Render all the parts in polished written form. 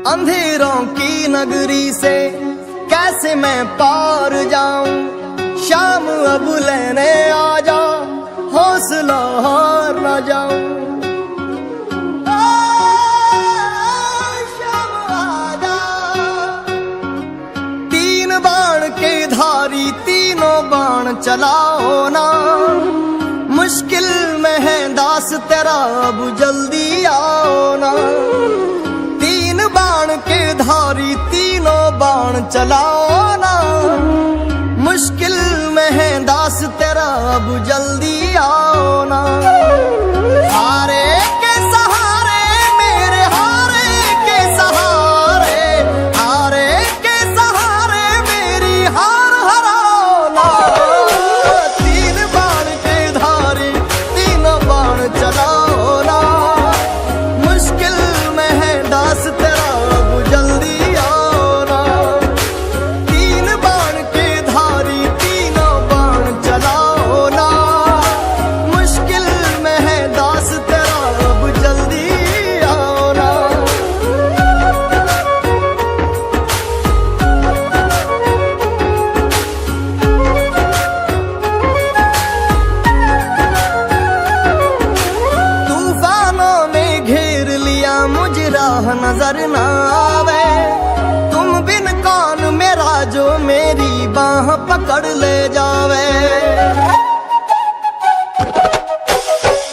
अंधेरों की नगरी से कैसे मैं पार जाऊं। शाम अब लेने आ जा, हौसला हार न जाऊं। शाम आजा, तीन बाण के धारी तीनों बाण चलाओ ना। मुश्किल में है दास तेरा, अब जल्दी आओ ना। तीन बाण के धारी तीनों बाण चलाओ ना। मुश्किल में है दास तेरा, अब जल्दी आओ ना। हारे के सहारे मेरे, हारे के सहारे, हारे के सहारे मेरी हार हराओ ना। तीन बाण के धारी तीनों बाण चलाओ ना। मुश्किल में है दास तेरा, अब जल्दी आओ ना। तीन बाण के धारी तीनों बाण चलाओ ना। मुश्किल में है दास तेरा, अब जल्दी आओ ना। तूफानों ने घेर लिया मुझे, राह नजर ना आवे। तुम बिन कौन मेरा, जो मेरी बाह पकड़ ले जावे।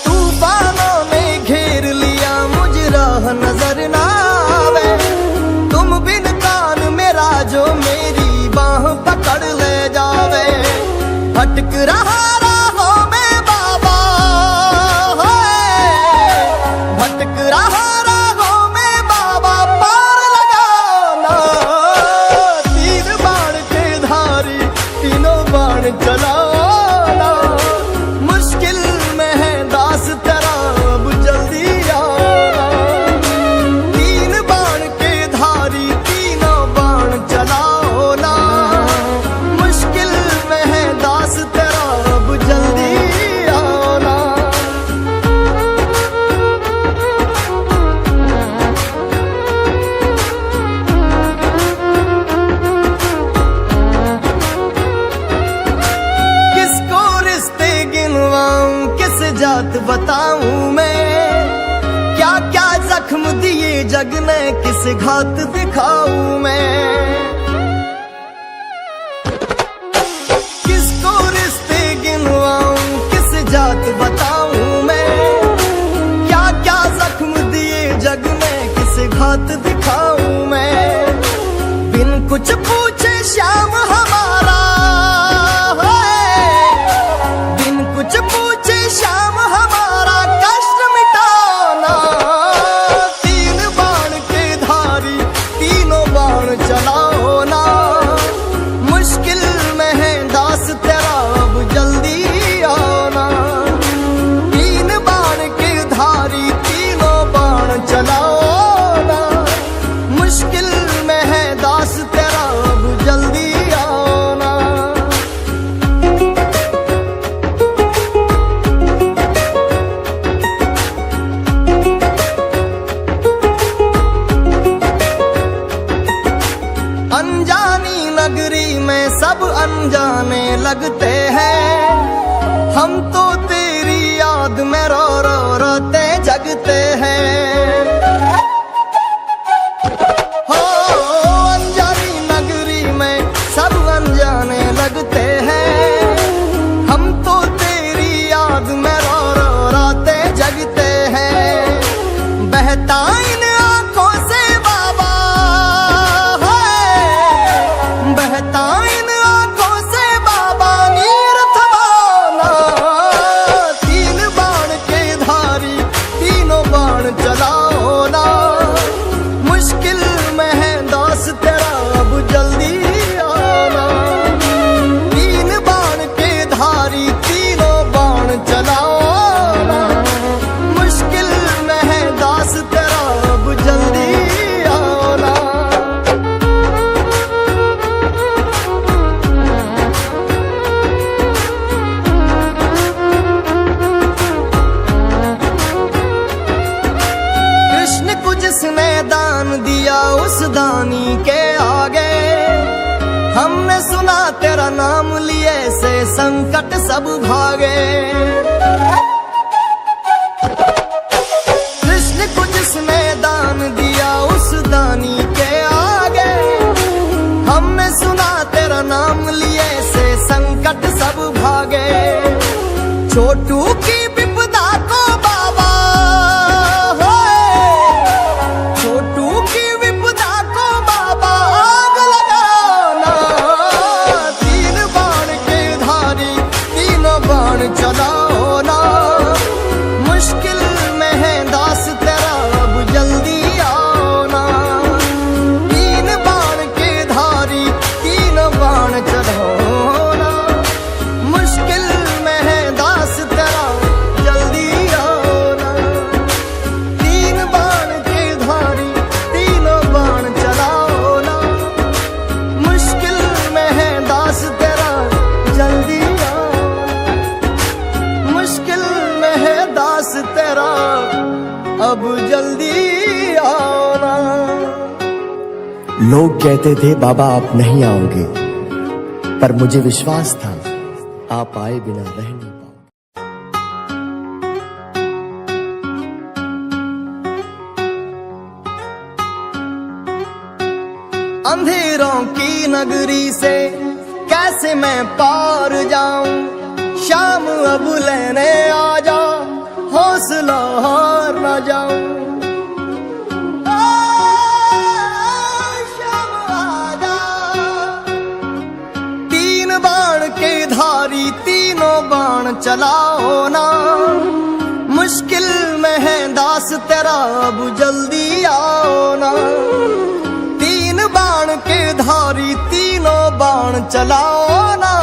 तूफानों ने घेर लिया मुझे, राह नजर ना आवे। तुम बिन कौन मेरा, जो मेरी बाह पकड़ ले जावे। भटक रहा राहों में बाबा, भटक रहा राहों में बाबा, पार लगाओ ना। तीन बाण के धारी तीनों बाण चलाओ ना। मुश्किल में है दास तेरा, अब जल्दी आओ ना। तीन बाण के धारी तीनों बाण चलाओ ना। मुश्किल में है दास तेरा, अब जल्दी आओ ना। किसको रिश्ते गिनवाऊं, किस जात बताऊं मैं। क्या क्या जख्म दिए जग ने, किस घात दिखाऊं मैं। किसको रिश्ते गिनवाऊं, किस जात बताऊं मैं। क्या क्या जख्म दिए जग ने, किस घात दिखाऊं मैं। बिन कुछ पूछे श्याम हमारा, बिन कुछ पूछे श्याम हमारा, कष्ट मिटाओ ना। तीन बाण के धारी तीनों बाण चलाओ ना। मुश्किल में है दास तेरा, अब जल्दी आओ ना। तीन बाण के धारी तीनों बाण चलाओ ना। मुश्किल में है दास तेरा, अब जल्दी आओ ना। अनजानी नगरी में सब अनजाने लगते हैं। हम तो तेरी याद में रो रो रोते जगते हैं। हो अनजानी नगरी में सब अनजाने लगते हैं। हम तो तेरी याद में रो रो रोते जगते हैं। बहता इन आंखों से बाबा, बहता इन आंखों से बाबा, नीर थमाओ ना। संकट सब भागे। कृष्ण को जिसने दान दिया उस दानी के आगे, हमने सुना तेरा नाम लिए से संकट सब भागे। छोटू की विपदा को बाबा, छोटू की विपदा को बाबा आग लगाना। तीन बाण के धारी तीनों बाण चलाओ ना, मुश्किल में है दास तेरा अब जल्दी आओ ना। तीन बाण के धारी तीनों बाण चलाओ ना, मुश्किल में है दास तेरा जल्दी आओ ना। तीन बाण के धारी तीनों बाण चलाओ ना, मुश्किल में है दास तेरा जल्दी आओ ना। मुश्किल में है दास तेरा अब जल्दी आओ ना। लोग कहते थे बाबा आप नहीं आओगे, पर मुझे विश्वास था आप आए बिना रह नहीं पाओगे। अंधेरों की नगरी से कैसे मैं पार जाऊं, शाम अब लेने आ जा, हौसला हार न जाऊं। शाम आ जा। तीन बाण के धारी तीनों बाण चलाओ ना, मुश्किल में है दास तेरा अब जल्दी आओ ना। तीन बाण के धारी तीनों बाण चलाओ ना,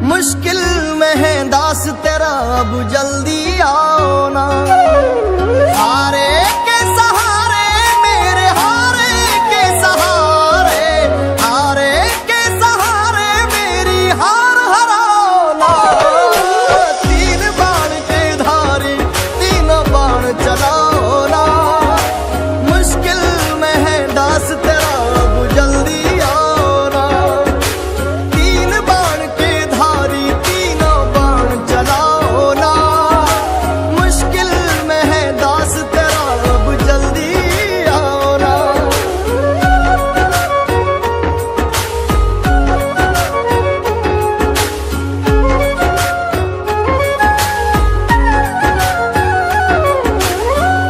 मुश्किल में है दास तेरा अब जल्दी आओ ना। हारे के सहारे मेरे हारे के सहारे, हारे के सहारे मेरी हार हराओ ना। तीन बाण के धारी तीनों बाण चलाओ ना, मुश्किल में है दास तेरा अब जल्दी आओ ना। तीन बाण के धारी तीनों बाण चलाओ ना, मुश्किल में है दास तेरा अब जल्दी आओ ना।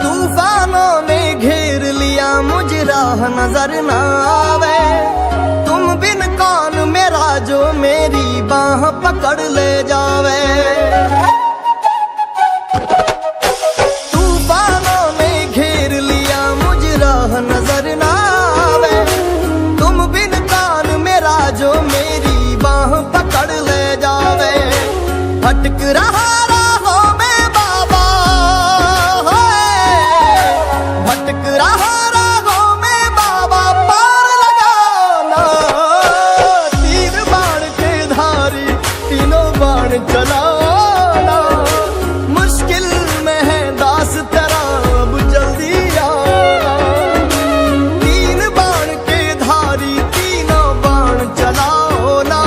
तूफानों ने घेर लिया मुझे राह नजर ना आवे, तुम बिन कौन मेरा जो मेरी बाह पकड़ ले जावे। तूफानों ने घेर लिया मुझे राह नजर ना आवे, तुम बिन कौन मेरा जो मेरी बाह पकड़ ले जावे। भटक रहा राहों में बाबा, भटक रहा राहों में बाबा पार लगाओ ना। तीन बाण के धारी तीनों बाण चलाओ ना, मुश्किल में है दास तेरा अब जल्दी आओ ना। तीन बाण के धारी तीनों बाण चलाओ ना,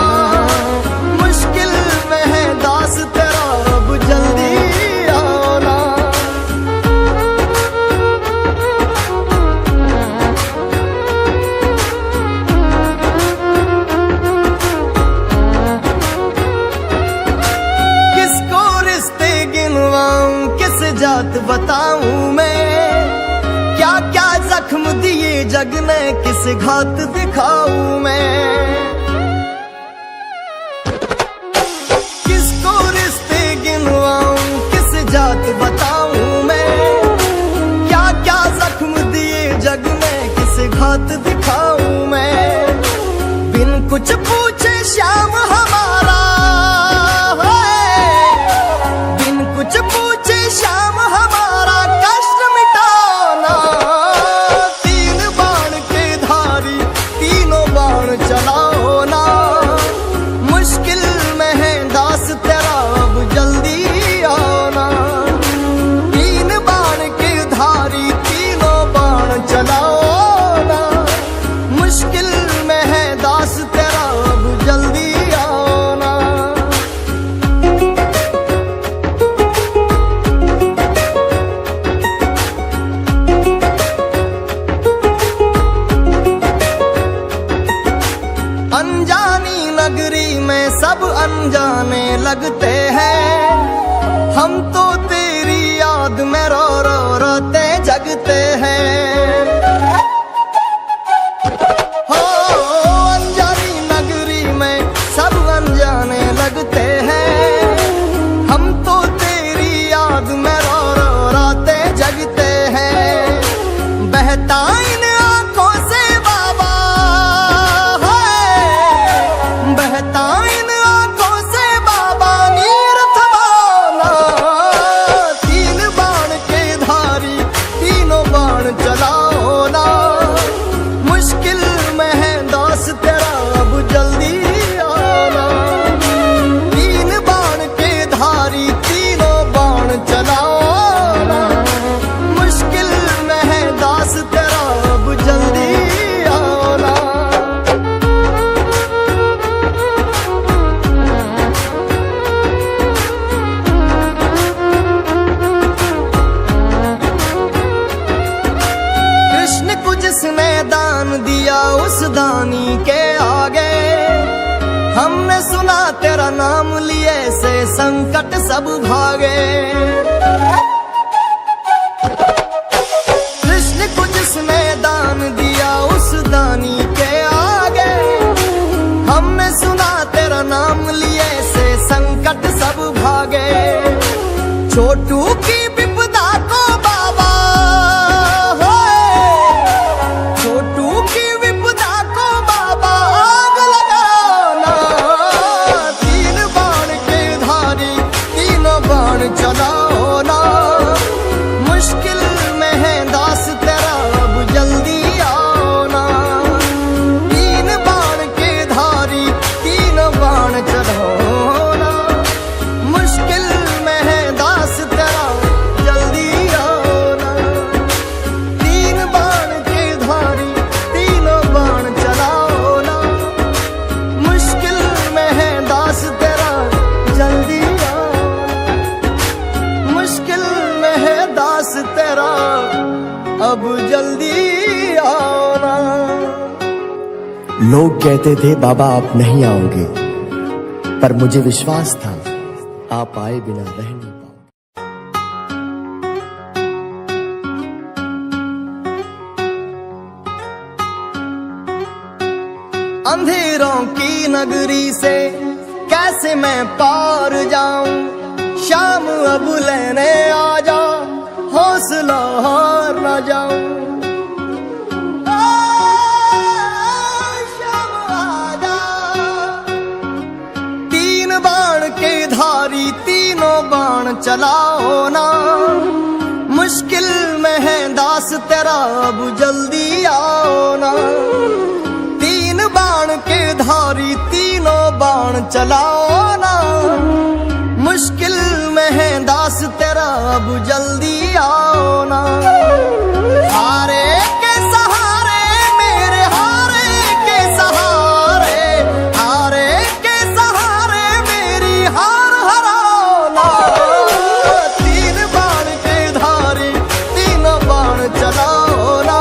मुश्किल में है दास तेरा अब जल्दी आओ ना। किसको रिश्ते गिनवाऊं किस जात बताऊं मैं, क्या क्या जख्म दिए जग ने किस घात दिखाऊं मैं। किसको रिश्ते गिनवाऊं किस जात बताऊं मैं, क्या क्या जख्म दिए जग ने किस घात दिखाऊं मैं। बिन कुछ पूछे श्याम हमारा, बिन कुछ पूछे श्याम हमारा कष्ट मिटाना। तीन बाण के धारी तीनों बाण चलाओ ना, मुश्किल में है दास तेरा अब जल्दी आओ ना। तीन बाण के धारी तीनों बाण चलाओ ना, मुश्किल में है दास तेरा अब जल्दी आओ अनजाने लगते हैं, हम तो तेरी याद में रो रो रोते जगते हैं। हो अनजानी नगरी में सब अनजाने लगते हैं, हम तो तेरी याद में रो रो रोते जगते हैं। बहता इन आंखों से बाबा है, बहता इन आंखों से बाबा नीर थमाना। तीन बाण के धारी तीनों बाण चलाओ ना, मुश्किल में है दास तेरा अब जल्दी आना। तीन बाण के धारी तीनों बाण चलाओ ना, मुश्किल में है दास तेरा अब जल्दी आना। कृष्ण को जिसने दान दिया उस दानी के आगे, हमने सुना तेरा नाम लिए से संकट सब भागे। कृष्ण को जिसने दान दिया उस दानी के आगे, हमने सुना तेरा नाम लिए से संकट सब भागे। छोटू की विपदा को बाबा होए, छोटू की विपदा को बाबा आग लगाना। तीन बाण के धारी तीनों बाण चलाओ ना, मुश्किल में है दास तेरा अब जल्दी आओ ना। तीन बाण के धारी तीनों बाण चलाओ ना, मुश्किल में है दास तेरा जल्दी आओ ना। तीन बाण के धारी तीनों बाण चलाओ ना, मुश्किल में है दास तेरा जल्दी आओ ना, मुश्किल में है दास तेरा अब जल्दी आओ ना। लोग कहते थे बाबा आप नहीं आओगे, पर मुझे विश्वास था आप आए बिना रह नहीं पाओगे। अंधेरों की नगरी से कैसे मैं पार जाऊं, शाम अब लेने आ जा, हौसला हार न जाऊं। शाम आ जा। तीन बाण के धारी तीनों बाण चलाओ ना, मुश्किल में है दास तेरा अब जल्दी आओ ना। तीन बाण के धारी तीनों बाण चलाओ ना, मुश्किल में है दास तेरा अब जल्दी आओ ना। हारे के सहारे मेरे हारे के सहारे, हारे के सहारे मेरी हार हराओ ना। तीन बाण के धारी तीनों बाण चलाओ ना,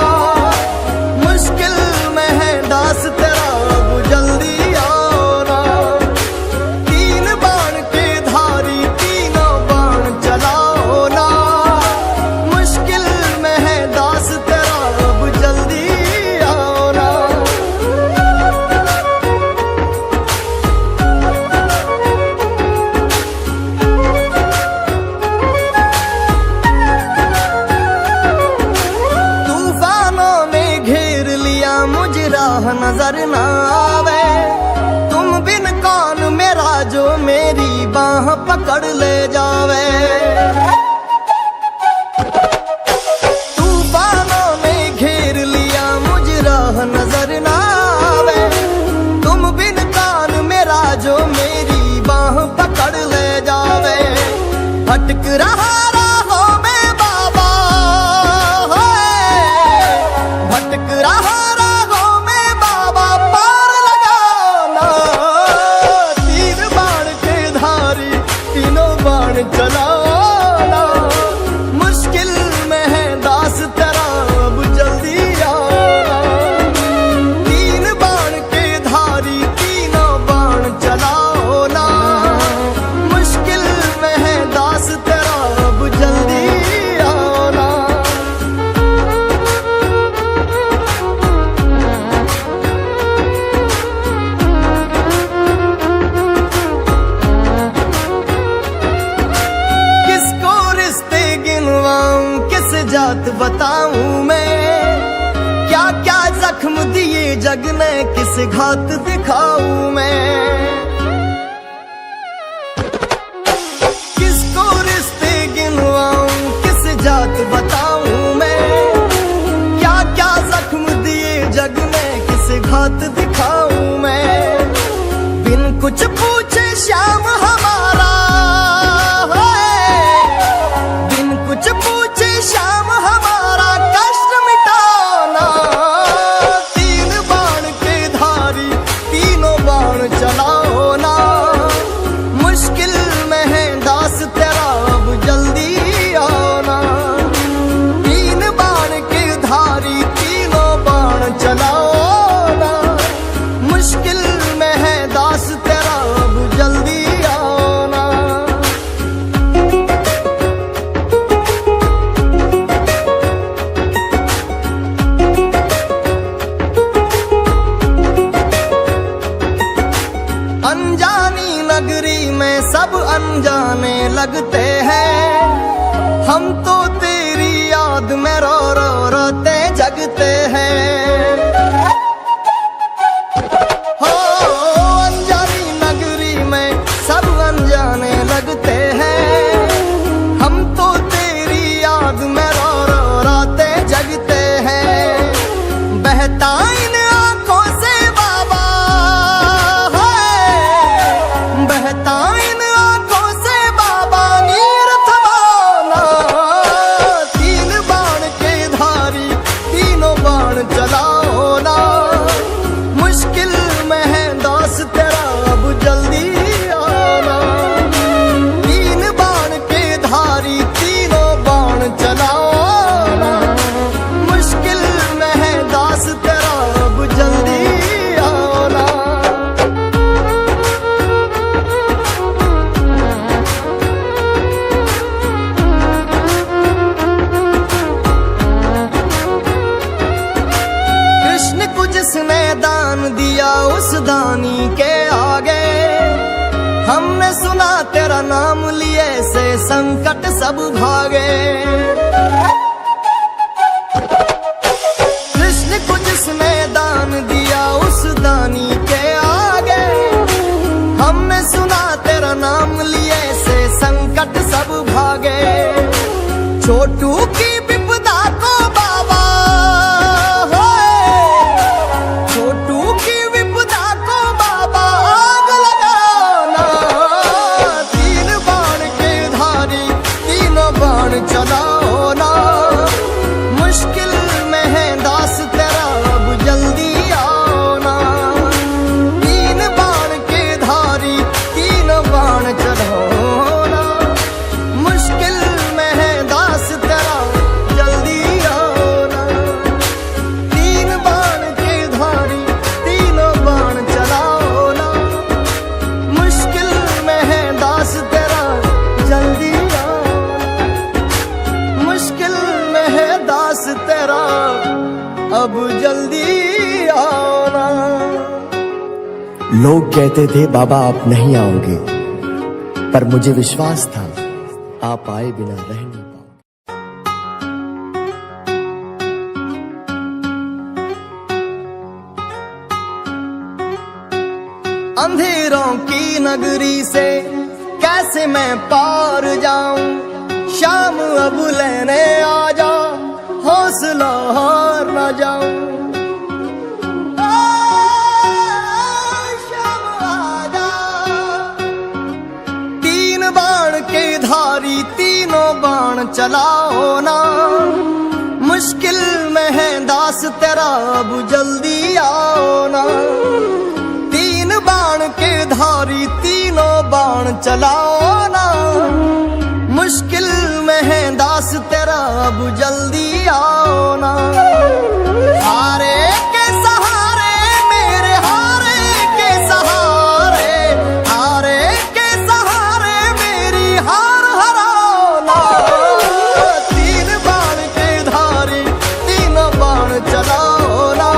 मुश्किल में है दास तेरा अब जल्दी आओ ना। तीन बाण के धारी तीनों बाण चलाओ ना, मुश्किल में है दास तेरा अब जल्दी आओ ना। तूफानों ने घेर लिया मुझे राह नजर ना आवे, तुम बिन कौन मेरा जो मेरी बाह पकड़ ले जावे। तूफानों ने घेर लिया मुझे राह नजर ना आवे, तुम बिन कौन मेरा जो मेरी बाह पकड़ ले जावे। भटक रहा राहों में बाबा है, भटक रहा राहों में बाबा पार लगाना। तीन बाण के धारी तीनों बाण चलाना, मुश्किल में है दास तेरा अब जल्दी आना। तीन बाण के धारी तीनों बाण चलाओ ना, जात बताऊं मैं, क्या क्या जख्म दिए जग ने किस घात दिखाऊं मैं। किसको रिश्ते गिनवाऊं किस जात बताऊं मैं, क्या क्या जख्म दिए जग ने किस घात दिखाऊं मैं। बिन कुछ पूछे श्याम हमारा है, बिन कुछ पूछे श्याम हमारा कष्ट मिटाना। तीन बाण के धारी तीनों बाण चलाओ ना, मुश्किल में है दास तेरा अब जल्दी आना। तीन बाण के धारी तीनों बाण चलाओ ना, मुश्किल में है दास तेरा अब जल्दी आना। अनजानी नगरी में सब अनजाने लगते हैं, हम तो तेरी याद में रो रो रोते जगते हैं। हो अनजानी नगरी में सब अनजाने लगते हैं, हम तो तेरी याद में रो रो रोते जगते हैं। बहता इन आंखों से बाबा है, बहता इन आंखों से बाबा नीर थमाना। तीन बाण के धारी तीनों बाण चलाओ ना, मुश्किल में है दास तेरा अब जल्दी आना। तीन बाण के धारी तीनों बाण चलाओ ना, मुश्किल में है दास तेरा अब जल्दी आना। कृष्ण को जिसने दान दिया उस दानी के आगे, हमने सुना तेरा नाम लिए से संकट सब भागे। कृष्ण को जिसने दान दिया उस दानी के आगे, हमने सुना तेरा नाम लिए से संकट सब भागे। छोटू की विपदा को बाबा है, छोटू की विपदा को बाबा आग लगाना। तीन बाण के धारी तीनों बाण चलाओ ना, मुश्किल में है दास तेरा अब जल्दी आना। तीन बाण के धारी तीनों बाण चलाओ ना, मुश्किल में है दास तेरा जल्दी आना। तीन बाण के धारी तीनों बाण चलाओ ना, मुश्किल में है दास तेरा जल्दी आना। मुश्किल में है दास तेरा अब जल्दी आना। लोग कहते थे बाबा आप नहीं आओगे, पर मुझे विश्वास था आप आए बिना रह नहीं पाओगे। अंधेरों की नगरी से कैसे मैं पार जाऊं, शाम अब लेने आ जा, हौसला हार न जाऊं। शाम आ जा। तीन बाण के धारी तीनों बाण चलाओ ना, मुश्किल में है दास तेरा अब जल्दी आओ ना। तीन बाण के धारी तीनों बाण चलाओ ना, मुश्किल में है दास तेरा अब जल्दी आओ ना। हारे के सहारे मेरे हारे के सहारे, हारे के सहारे मेरी हार हराओ ना। तीन बाण के धारी तीनों बाण चलाओ ना,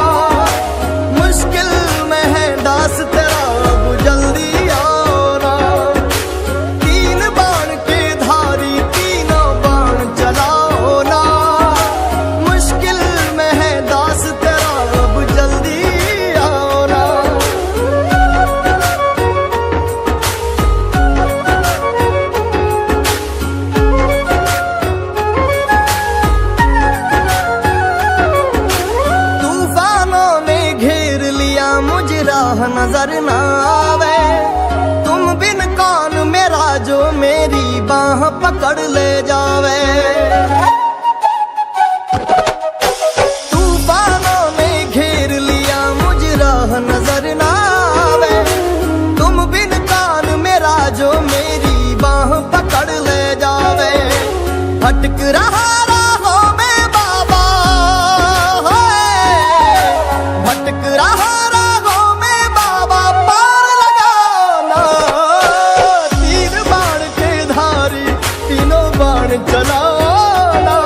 मुश्किल में है दास तेरा अब जल्दी आओ ना। तीन पकड़ ले जावे। तूफानों ने घेर लिया मुझ राह नजर ना आवे। तुम बिन कान मेरा जो मेरी बाह पकड़ ले जावे। भटक रहा राहों में बाबा, भटक रहा राहों में बाबा, पार लगाना। तीन बाण के धारी तीनों बाण चलाना।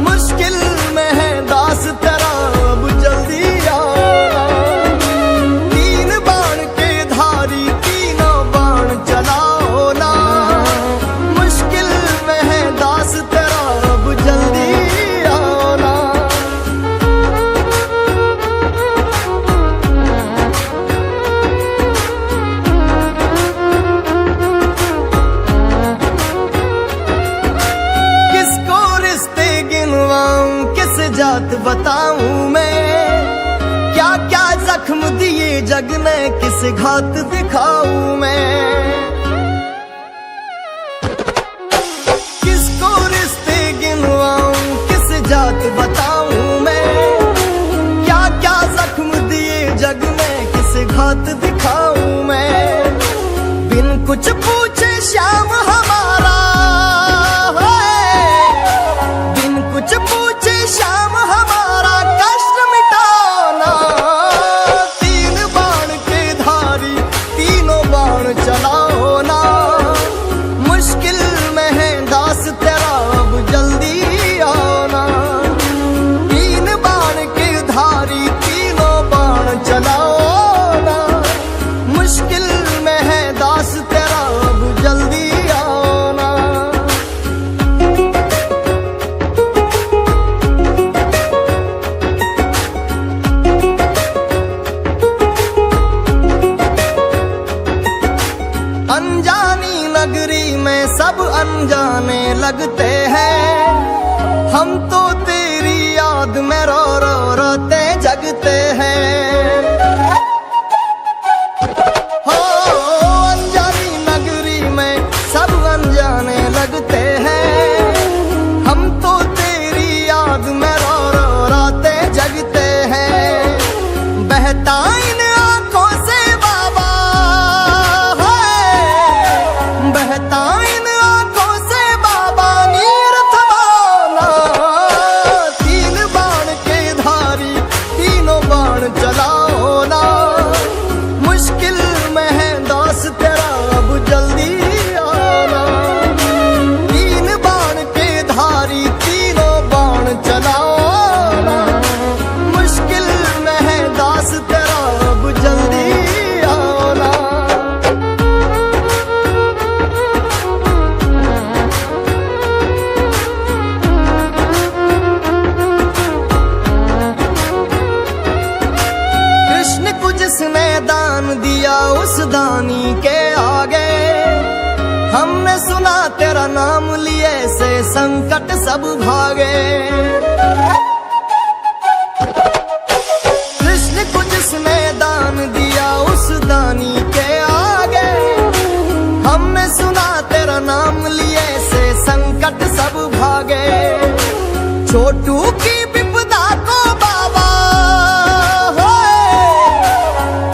मुश्किल में है दास तेरा अब जल्दी आना। तीन बाण के धारी तीनों बाण चलाओ ना। मुश्किल में है दास तेरा अब जल्दी आना। किसको रिश्ते गिनवाऊं किस जात बताऊं मैं। क्या क्या जख्म दिए जग ने किस घात दिखाऊं मैं। किसको रिश्ते गिनवाऊं किस जात बताऊं मैं। क्या क्या जख्म दिए जग में किस घात दिखाऊं मैं। बिन कुछ पूछे श्याम हमारा है। बिन कुछ पूछे श्याम हमारा कष्ट मिटाना। तीन बाण के धारी तीनों बाण चलाओ ना। मुश्किल में है दास तेरा अब जल्दी आना। तीन बाण के धारी तीनों बाण चलाओ ना। मुश्किल में है दास तेरा अब जल्दी आना। अनजानी नगरी में सब अनजाने लगते हैं। हम तो तेरी याद में रो रो रोते जगते हैं। हो अनजानी नगरी में सब अनजाने लगते हैं। हम तो तेरी याद में रो रो रोते जगते हैं। बहता इन आंखों से बाबा है। बहता इन आंखों से बाबा नीर थमाना। तीन बाण के धारी तीनों बाण चलाओ ना। मुश्किल में है दास तेरा अब जल्दी आना। तीन बाण के धारी तीनों बाण चलाओ ना। मुश्किल में है दास तेरा अब जल्दी आना। कृष्ण को जिसने दान दिया उस दानी के आगे। हमने सुना तेरा नाम लिए से संकट सब भागे। कृष्ण को जिसने दान दिया उस दानी के आगे। हमने सुना तेरा नाम लिए से संकट सब भागे। छोटू की विपदा को बाबा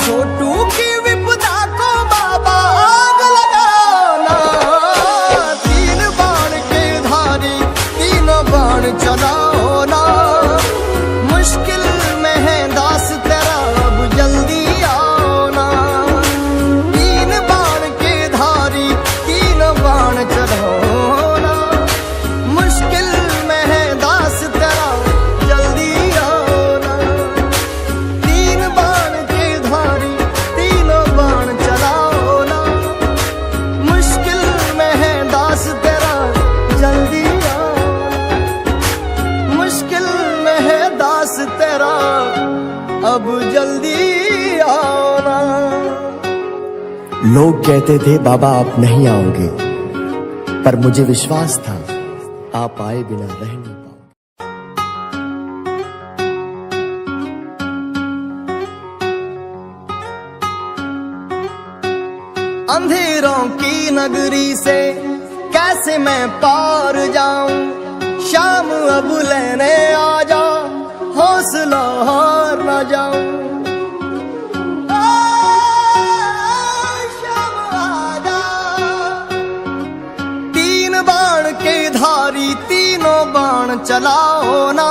छोटू की विपदा को बाबा आग लगाना। तीन बाण के धारी तीनों बाण चलाओ ना। मुश्किल में है दास तेरा अब जल्दी आना। तीन बाण के धारी तीनों बाण चलाओ ना। मुश्किल में है दास तेरा जल्दी आना। तीन बाण के धारी तीनों बाण चलाओ ना। मुश्किल में है दास तेरा जल्दी आना। मुश्किल में है दास तेरा अब जल्दी आना। लोग कहते थे बाबा आप नहीं आओगे, पर मुझे विश्वास था आप आए बिना रह नहीं पाओगे। अंधेरों की नगरी से कैसे मैं पार जाऊं, शाम अब लेने आ जा, हौसला हार ना जाऊं। शाम आजा, तीन बाण के धारी तीनों बाण चलाओ ना,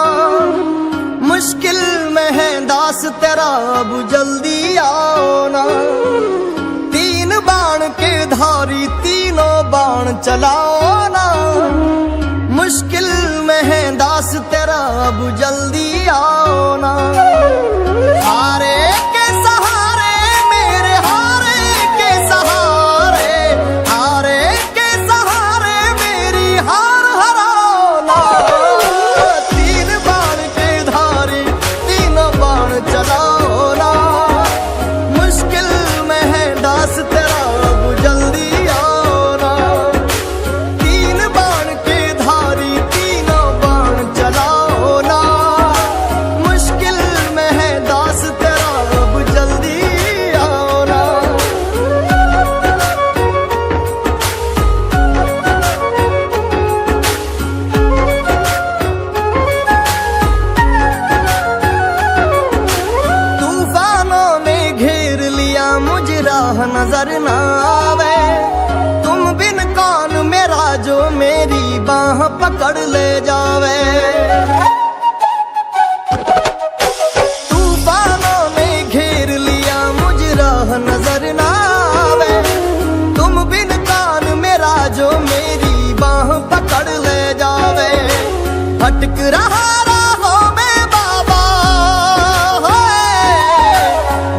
मुश्किल में है दास तेरा अब जल्दी आओ ना। तीन बाण के धारी तीनों बाण चलाओ ना, मुश्किल में है दास तेरा अब जल्दी आओ ना। हारे के सहारे मेरे हारे के सहारे, हारे के सहारे मेरी हार हराओ ना। तीन बाण के धारी तीनों बाण चलाओ ना, मुश्किल में है दास तेरा अब जल्दी आओ ना। तीन बाण के धारी तीनों बाण चलाओ ना, मुश्किल में है दास तेरा अब जल्दी आओ ना। तूफानों ने घेर लिया मुझे राह नजर न आवे, तुम बिन कौन मेरा जो मेरी बाह पकड़ ले जावे। तूफानों ने घेर लिया मुझे राह नजर न आवे, तुम बिन कौन मेरा जो मेरी बाह पकड़ ले जावे। भटक रहा राहों में बाबा,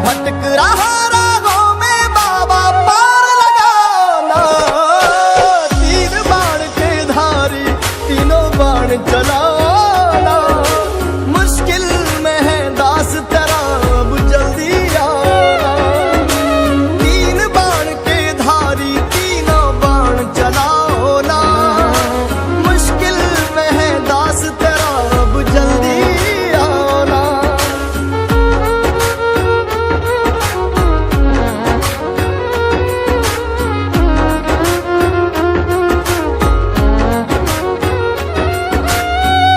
भटक रहा राहों में बाबा, पार लगाओ ना। तीन बाण के धारी तीनों बाण चलाओ ना, मुश्किल में है दास तेरा अब जल्दी आओ ना। तीन बाण के धारी तीनों बाण चलाओ ना, मुश्किल में है दास तेरा अब जल्दी आओ ना।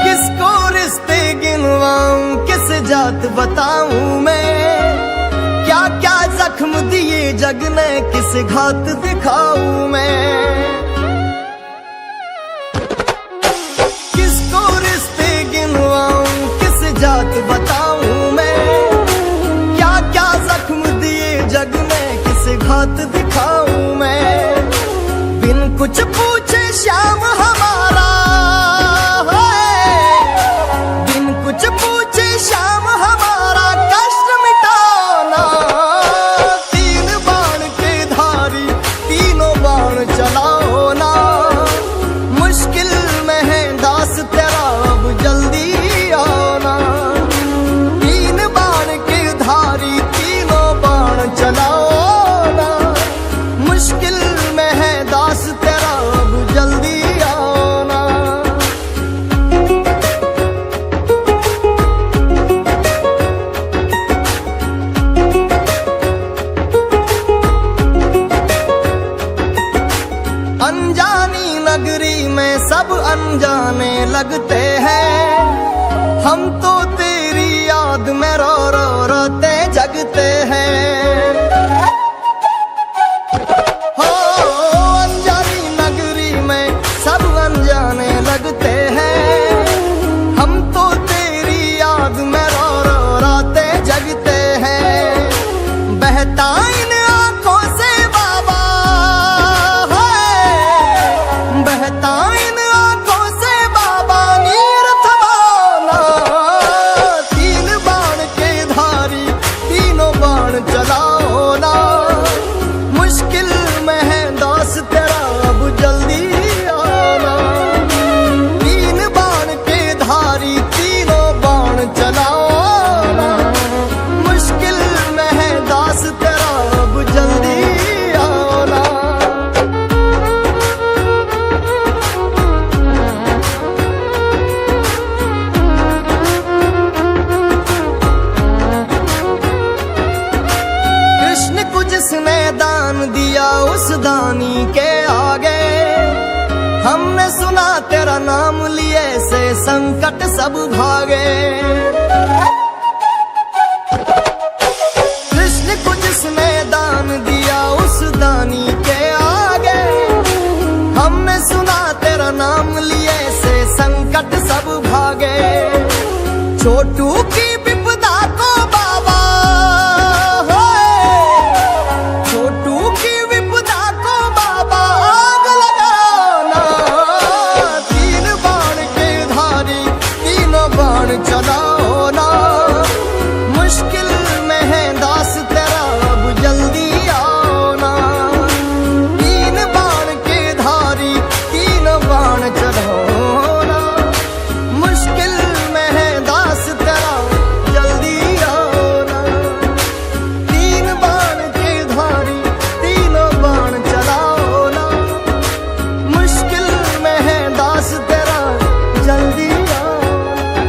किसको रिश्ते गिनवाऊं, किस जात बताऊं मैं, क्या क्या जख्म दिए जग ने, किस घात दिखाऊं मैं। किसको रिश्ते गिनवाऊं, किस जात बताऊं मैं, क्या क्या जख्म दिए जग ने, किस घात दिखाऊं मैं। बिन कुछ पूछे श्याम हमारा, बिन कुछ पूछे श्याम हमारा, कष्ट मिटाओ ना। तीन बाण के धारी तीनों बाण चलाओ ना, मुश्किल में है दास तेरा अब जल्दी आओ ना। तीन बाण के धारी तीनों बाण चलाओ ना, मुश्किल में है दास तेरा अब जल्दी आओ ना। अनजानी नगरी में सब अनजाने लगते हैं, हम तो तेरी याद में रो रो रोते जगते हैं। हो अनजानी नगरी में सब अनजाने लगते हैं, हम तो तेरी याद में रो रो रोते जगते हैं। बहता इन आंखों से बाबा, बहता इन आंखों से बाबा, नीर थमाओ ना। तीन बाण के धारी तीनों बाण चलाओ हमने सुना तेरा नाम लिए से संकट सब भागे। कृष्ण को जिसने दान दिया उस दानी के आगे, हमने सुना तेरा नाम लिए से संकट सब भागे। छोटू की विपदा को बाबा, छोटू की विपदा को बाबा आग लगाना। तीन बाण के धारी तीनों बाण चलाओ ना। मुश्किल में है दास तेरा अब जल्दी आओ ना। तीन बाण के धारी तीनों बाण चलाओ ना। मुश्किल में है दास तेरा जल्दी आओ ना। तीन बाण के धारी तीनों बाण चलाओ ना। मुश्किल में है दास तेरा जल्दी आओ ना।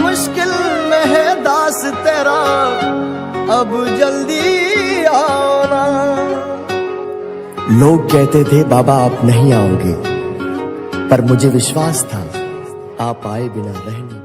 मुश्किल में है दास तेरा अब जल्दी आओ ना। लोग कहते थे बाबा आप नहीं आओगे, पर मुझे विश्वास था आप आए बिना रह नहीं